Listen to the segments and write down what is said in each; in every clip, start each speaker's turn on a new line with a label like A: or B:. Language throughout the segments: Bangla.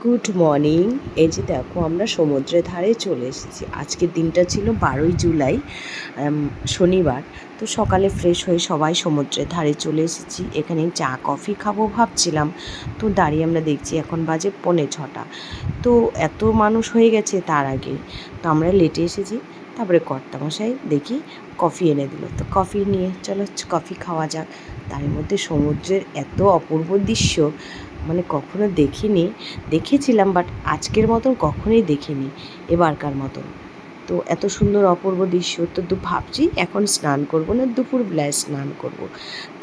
A: Good morning. এই যে দেখো আমরা সমুদ্রের ধারে চলে এসেছি। আজকের দিনটা ছিল 12ই জুলাই, শনিবার। তো সকালে ফ্রেশ হয়ে সবাই সমুদ্রের ধারে চলে এসেছি। এখানে চা কফি খাবো ভাবছিলাম, তো দাঁড়িয়ে আমরা দেখছি এখন বাজে 5:45। তো এত মানুষ হয়ে গেছে তার আগে, তো আমরা লেটে এসেছি। তারপরে কর্তামশাই দেখি কফি এনে দিল, তো কফি নিয়ে চলো কফি খাওয়া যাক। তার মধ্যে সমুদ্রের এত অপূর্ব দৃশ্য, মানে কখনো দেখিনি। দেখেছিলাম বাট আজকের মতন কখনোই দেখিনি, এবারকার মতন। তো এত সুন্দর অপূর্ব দৃশ্য, তো ভাবছি এখন স্নান করব না দুপুরবেলায় স্নান করব।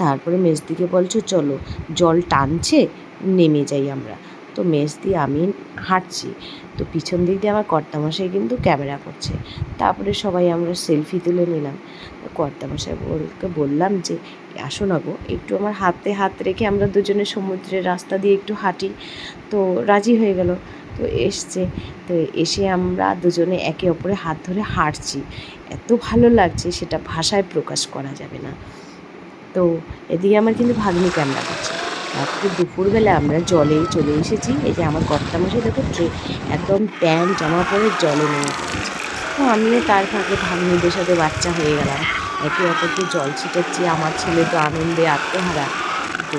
A: তারপরে মেজদিকে বলছো চলো, জল টানছে, নেমে যাই আমরা। তো মেজদি আমি হাঁটছি, তো পিছন দিক দিয়ে আমার কর্তামশাই কিন্তু ক্যামেরা করছে। তারপরে সবাই আমরা সেলফি তুলে নিলাম। কর্তামশাইকে বললাম যে আসো না গো, একটু আমার হাতে হাত রেখে আমরা দুজনে সমুদ্রের রাস্তা দিয়ে একটু হাঁটি। তো রাজি হয়ে গেল, তো এসছে। তো এসে আমরা দুজনে একে অপরে হাত ধরে হাঁটছি। এত ভালো লাগছে সেটা ভাষায় প্রকাশ করা যাবে না। তো এদিকে আমার কিন্তু ভাগ্নি ক্যামেরা করছে। তারপরে দুপুরবেলা আমরা জলে চলে এসেছি। এই যে আমার কর্তামশাই দেখো একদম প্যান্ট জামা পরে জলে নেমে পড়েছে। তো আমিও তার ফাঁকে ভাগ্নিদের সাথে বাচ্চা হয়ে গেলাম, একে অপরকে জল ছিটাচ্ছি। আমার ছেলে তো আনন্দে আত্মহারা। তো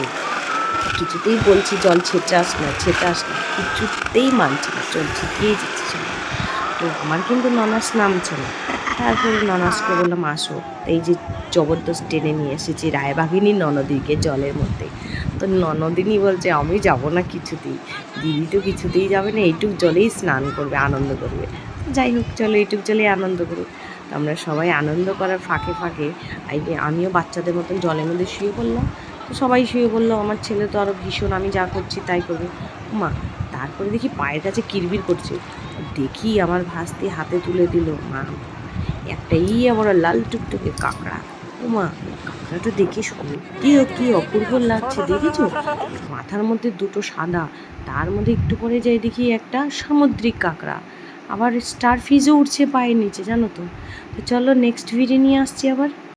A: কিছুতেই বলছি জল ছেটাস না ছেটাস না, কিছুতেই মানছে না, জল ছিটিয়েই যাচ্ছে। তো আমার কিন্তু ননাস নামছে না। তারপরে ননাসকে বললাম আসো। এই যে জবরদস্ত টেনে নিয়ে এসেছি রায়বাঘিনী ননদিকে জলের মধ্যে। তো ননদিনী বলছে আমি যাব না কিছুতেই, দিদি তো কিছুতেই যাবে না, এইটুক জলেই স্নান করবে, আনন্দ করবে। যাই হোক চলো এইটুক জলেই আনন্দ করুক। তো আমরা সবাই আনন্দ করার ফাঁকে ফাঁকে আমিও বাচ্চাদের মতন জলের মধ্যে শুয়ে পড়লাম। তো সবাই শুয়ে পড়লো, আমার ছেলে তো আরও ভীষণ আমি যা করছি তাই করবে। মা, তারপরে দেখি পায়ের কাছে কিরবির করছে, দেখি আমার ভাস্তি হাতে তুলে দিল মা একটাই আবার লাল টুকটুকে কাঁকড়া। ও মা, কাঁকড়াটা দেখে সত্যিও কি অপূর্ব লাগছে দেখেছো। মাথার মধ্যে দুটো সাদা, তার মধ্যে একটু পরে যাই দেখি একটা সামুদ্রিক কাঁকড়া, আবার স্টার ফিশও উঠছে পায়ের নিচে, জানো তো। তো চলো নেক্সট ভিডিও নিয়ে আসছি আবার।